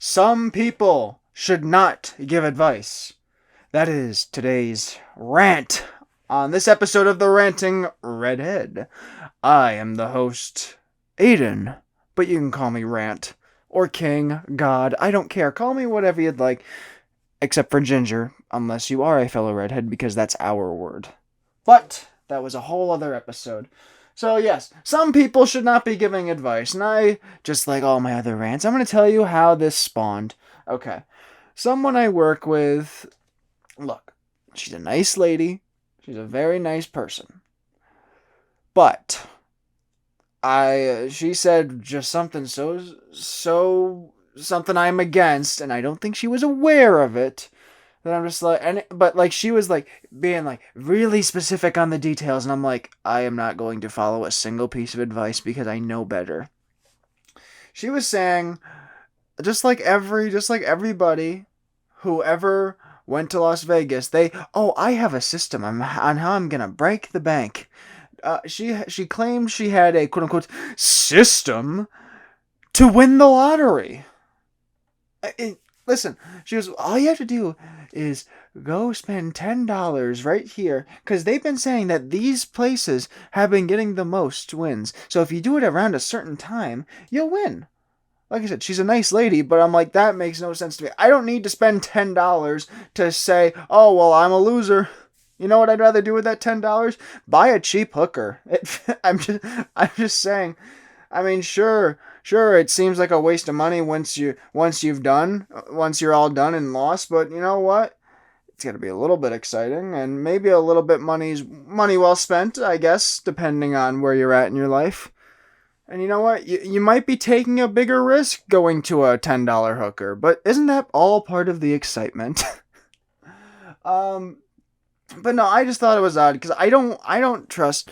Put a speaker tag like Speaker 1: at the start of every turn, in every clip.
Speaker 1: Some people should not give advice. That is today's rant on this episode of the Ranting Redhead. I am the host, Aiden, but you can call me Rant or King, God, I don't care. Call me whatever you'd like, except for Ginger, unless you are a fellow redhead, because that's our word. But that was a whole other episode. So, yes, some people should not be giving advice, and I, just like all my other rants, I'm going to tell you how this spawned. Okay. Someone I work with, look, she's a nice lady, she's a very nice person, but she said just something something I'm against, and I don't think she was aware of it. Then I'm just like, but like she was like being like really specific on the details, and I'm like, I am not going to follow a single piece of advice because I know better. She was saying, just like everybody who ever went to Las Vegas, I have a system on how I'm gonna break the bank. She claimed she had a quote unquote system to win the lottery. Listen, she goes, all you have to do is go spend $10 right here, because they've been saying that these places have been getting the most wins. So if you do it around a certain time, you'll win. Like I said, she's a nice lady, but I'm like, that makes no sense to me. I don't need to spend $10 to say, oh, well, I'm a loser. You know what I'd rather do with that $10? Buy a cheap hooker. I'm just saying. I mean, sure, it seems like a waste of money once you're all done and lost, but you know what? It's got to be a little bit exciting, and maybe a little bit money well spent, I guess, depending on where you're at in your life. And you know what? You might be taking a bigger risk going to a $10 hooker, but isn't that all part of the excitement? um, but no, I just thought it was odd because I don't trust.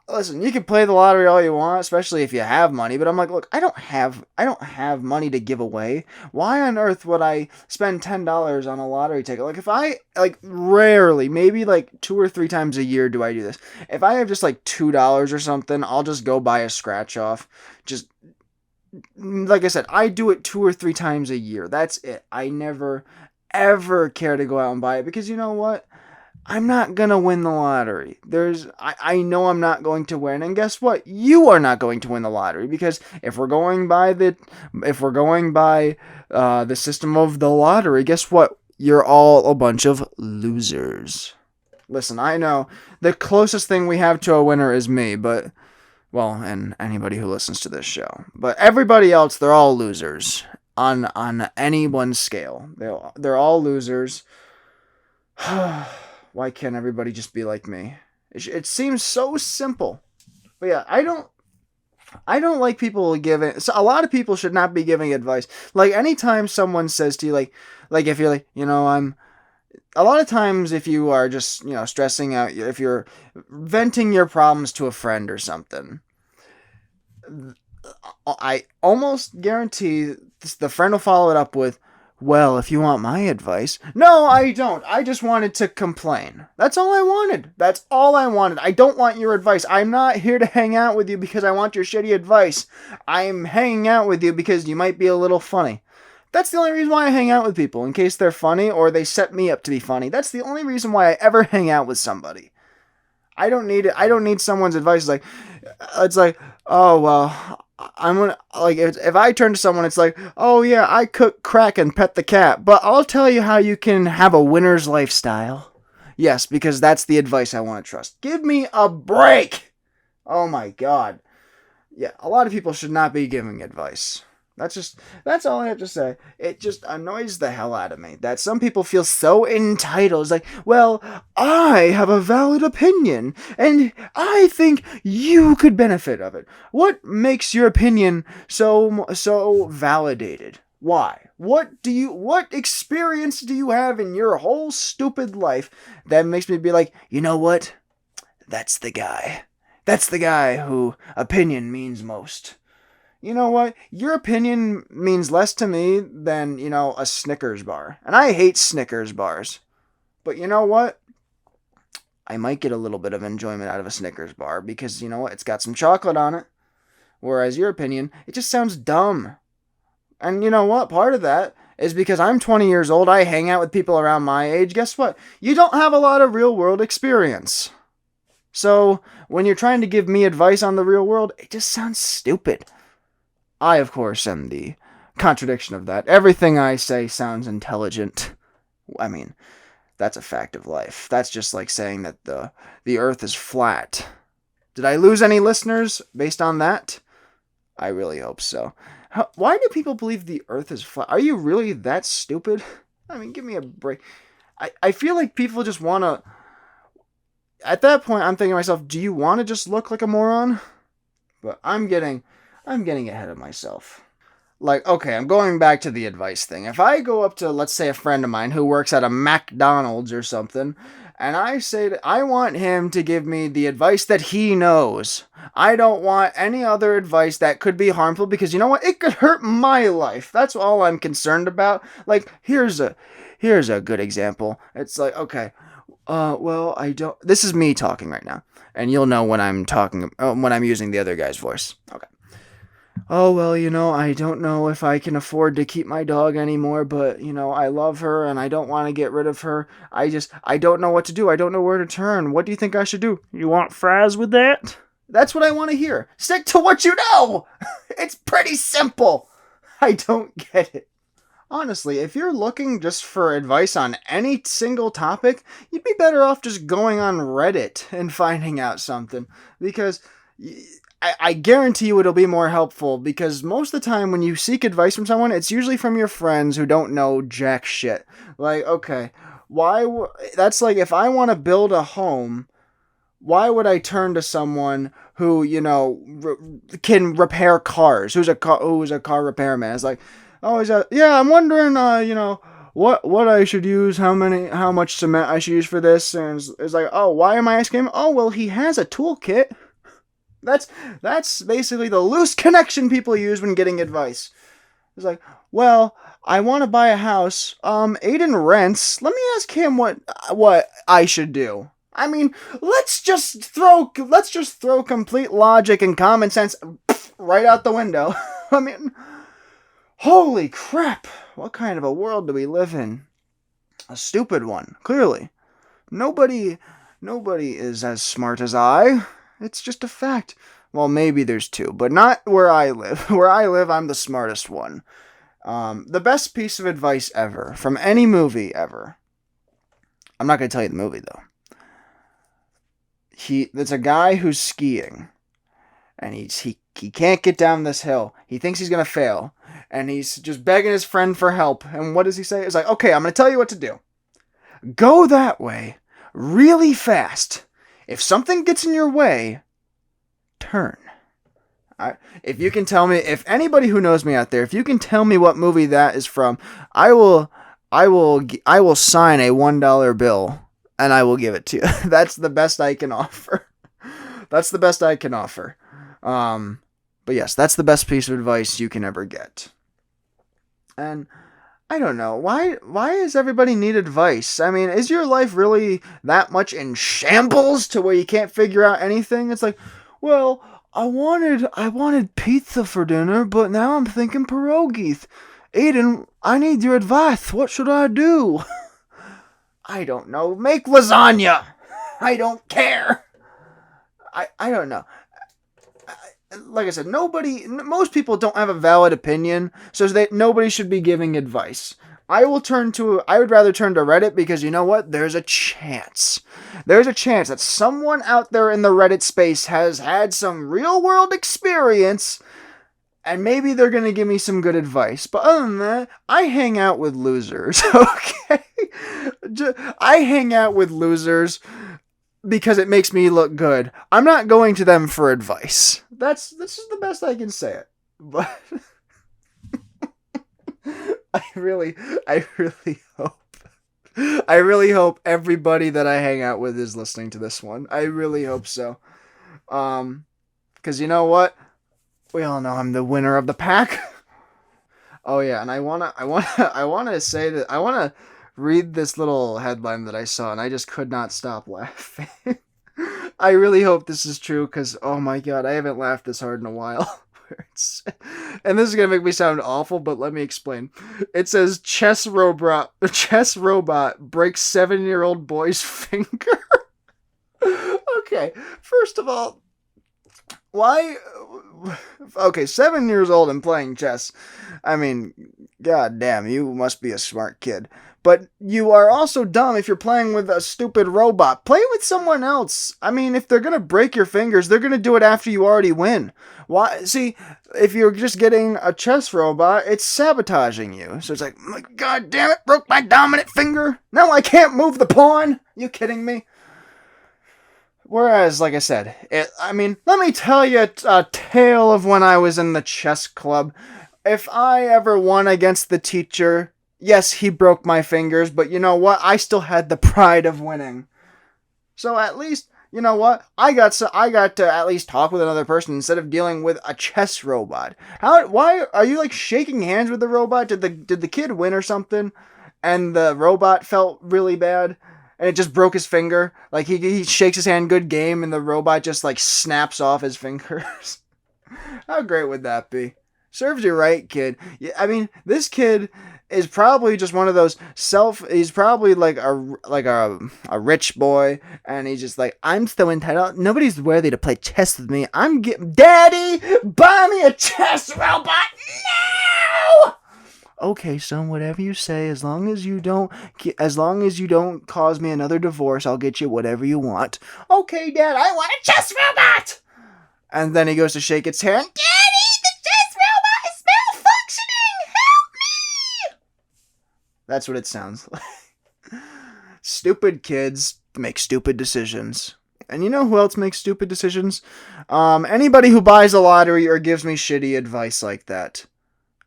Speaker 1: Listen, you can play the lottery all you want, especially if you have money, but I'm like, look, I don't have money to give away. Why on earth would I spend $10 on a lottery ticket? Like if I like rarely, maybe like 2 or 3 times a year do I do this. If I have just like $2 or something, I'll just go buy a scratch off. Just like I said, I do it 2 or 3 times a year. That's it. I never ever care to go out and buy it because you know what? I'm not gonna win the lottery. I know I'm not going to win, and guess what? You are not going to win the lottery because if we're going by the system of the lottery, guess what? You're all a bunch of losers. Listen, I know the closest thing we have to a winner is me, but well, and anybody who listens to this show, but everybody else, they're all losers on any one scale. They're all losers. Why can't everybody just be like me? It seems so simple. But yeah, I don't like people giving. So a lot of people should not be giving advice. Like anytime someone says to you, like if you're like, I'm. A lot of times, if you are just stressing out, if you're venting your problems to a friend or something, I almost guarantee the friend will follow it up with, well, if you want my advice. No, I don't. I just wanted to complain. That's all I wanted. That's all I wanted. I don't want your advice. I'm not here to hang out with you because I want your shitty advice. I'm hanging out with you because you might be a little funny. That's the only reason why I hang out with people, in case they're funny or they set me up to be funny. That's the only reason why I ever hang out with somebody. I don't need it. I don't need someone's advice. It's like, oh well, I'm gonna like if I turn to someone, it's like, oh yeah, I cook crack and pet the cat, but I'll tell you how you can have a winner's lifestyle. Yes, because that's the advice I want to trust. Give me a break. Oh my god. Yeah, a lot of people should not be giving advice. That's all I have to say. It just annoys the hell out of me that some people feel so entitled. It's like, well, I have a valid opinion and I think you could benefit of it. What makes your opinion so validated? Why? What experience do you have in your whole stupid life that makes me be like, you know what? That's the guy. That's the guy who opinion means most. You know what? Your opinion means less to me than, a Snickers bar. And I hate Snickers bars. But you know what? I might get a little bit of enjoyment out of a Snickers bar because, you know what? It's got some chocolate on it. Whereas your opinion, it just sounds dumb. And you know what? Part of that is because I'm 20 years old, I hang out with people around my age. Guess what? You don't have a lot of real world experience. So, when you're trying to give me advice on the real world, it just sounds stupid. I, of course, am the contradiction of that. Everything I say sounds intelligent. I mean, that's a fact of life. That's just like saying that the earth is flat. Did I lose any listeners based on that? I really hope so. Why do people believe the earth is flat? Are you really that stupid? I mean, give me a break. I feel like people just want to... At that point, I'm thinking to myself, do you want to just look like a moron? But I'm getting ahead of myself. Like, okay, I'm going back to the advice thing. If I go up to, let's say, a friend of mine who works at a McDonald's or something, and I say that I want him to give me the advice that he knows. I don't want any other advice that could be harmful, because you know what? It could hurt my life. That's all I'm concerned about. Like, here's a good example. It's like, okay, well, I don't... This is me talking right now, and you'll know when I'm talking, when I'm using the other guy's voice. Okay. Oh, well, I don't know if I can afford to keep my dog anymore, but, I love her and I don't want to get rid of her. I don't know what to do. I don't know where to turn. What do you think I should do? You want fries with that? That's what I want to hear. Stick to what you know. It's pretty simple. I don't get it. Honestly, if you're looking just for advice on any single topic, you'd be better off just going on Reddit and finding out something, because I guarantee you it'll be more helpful, because most of the time when you seek advice from someone, it's usually from your friends who don't know jack shit. Like, okay, that's like, if I want to build a home, why would I turn to someone who, can repair cars, who's a car repairman? It's like, yeah, I'm wondering, what I should use, how much cement I should use for this, and it's like, oh, why am I asking him? Oh, well, he has a toolkit. That's basically the loose connection people use when getting advice. It's like, well, I want to buy a house. Aiden rents. Let me ask him what I should do. I mean, let's just throw complete logic and common sense right out the window. I mean, holy crap! What kind of a world do we live in? A stupid one, clearly. Nobody is as smart as I. It's just a fact. Well, maybe there's two, but not where I live. Where I live, I'm the smartest one. The best piece of advice ever, from any movie ever. I'm not going to tell you the movie, though. It's a guy who's skiing, and he can't get down this hill. He thinks he's going to fail, and he's just begging his friend for help. And what does he say? It's like, okay, I'm going to tell you what to do. Go that way, really fast. If something gets in your way, turn. If you can tell me, if anybody who knows me out there, if you can tell me what movie that is from, I will sign a $1 bill and I will give it to you. That's the best I can offer. That's the best I can offer. But yes, that's the best piece of advice you can ever get. And I don't know. Why does everybody need advice? I mean, is your life really that much in shambles to where you can't figure out anything? It's like, well, I wanted pizza for dinner, but now I'm thinking pierogies. Aiden, I need your advice. What should I do? I don't know. Make lasagna. I don't care. I don't know. Like I said, most people don't have a valid opinion, so nobody should be giving advice. I would rather turn to Reddit, because you know what? There's a chance that someone out there in the Reddit space has had some real world experience, and maybe they're going to give me some good advice. But other than that, I hang out with losers, okay? I hang out with losers because it makes me look good. I'm not going to them for advice. This is the best I can say it. But I really hope everybody that I hang out with is listening to this one. I really hope so. 'Cause you know what? We all know I'm the winner of the pack. Oh yeah, and I want to say that I want to read this little headline that I saw, and I just could not stop laughing. I really hope this is true, because, oh my god, I haven't laughed this hard in a while. And this is gonna make me sound awful, but let me explain. It says chess robot breaks 7-year-old boy's finger. Okay, first of all, why? Okay, 7 years old and playing chess. I mean, god damn, you must be a smart kid. But you are also dumb if you're playing with a stupid robot. Play with someone else. I mean, if they're gonna break your fingers, they're gonna do it after you already win. Why? See, if you're just getting a chess robot, it's sabotaging you. So it's like, god damn it, broke my dominant finger. Now I can't move the pawn. You kidding me? Whereas, like I said, let me tell you a tale of when I was in the chess club. If I ever won against the teacher, yes, he broke my fingers, but you know what? I still had the pride of winning. So at least, you know what? I got to at least talk with another person instead of dealing with a chess robot. Why are you like shaking hands with the robot? Did the kid win or something? And the robot felt really bad? And it just broke his finger. Like, he shakes his hand, good game, and the robot just, like, snaps off his fingers. How great would that be? Serves you right, kid. Yeah, I mean, this kid is probably just one of those he's probably like a rich boy, and he's just like, I'm so entitled. Nobody's worthy to play chess with me. Daddy, buy me a chess robot now! Okay, son, whatever you say, as long as you don't cause me another divorce, I'll get you whatever you want. Okay, Dad, I want a chess robot! And then he goes to shake its hand. Daddy, the chess robot is malfunctioning! Help me! That's what it sounds like. Stupid kids make stupid decisions. And you know who else makes stupid decisions? Anybody who buys a lottery or gives me shitty advice like that.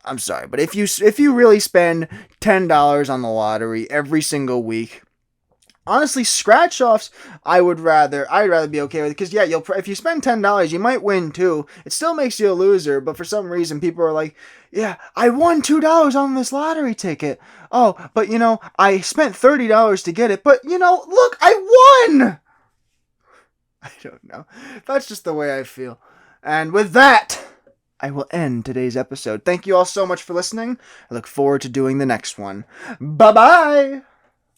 Speaker 1: I'm sorry, but if you really spend $10 on the lottery every single week, honestly, scratch offs I'd rather be okay with, because yeah, if you spend $10, you might win too. It still makes you a loser, but for some reason people are like, yeah, I won $2 on this lottery ticket. Oh, but you know, I spent $30 to get it, but you know, look, I won. I don't know. That's just the way I feel. And with that, I will end today's episode. Thank you all so much for listening. I look forward to doing the next one. Bye-bye!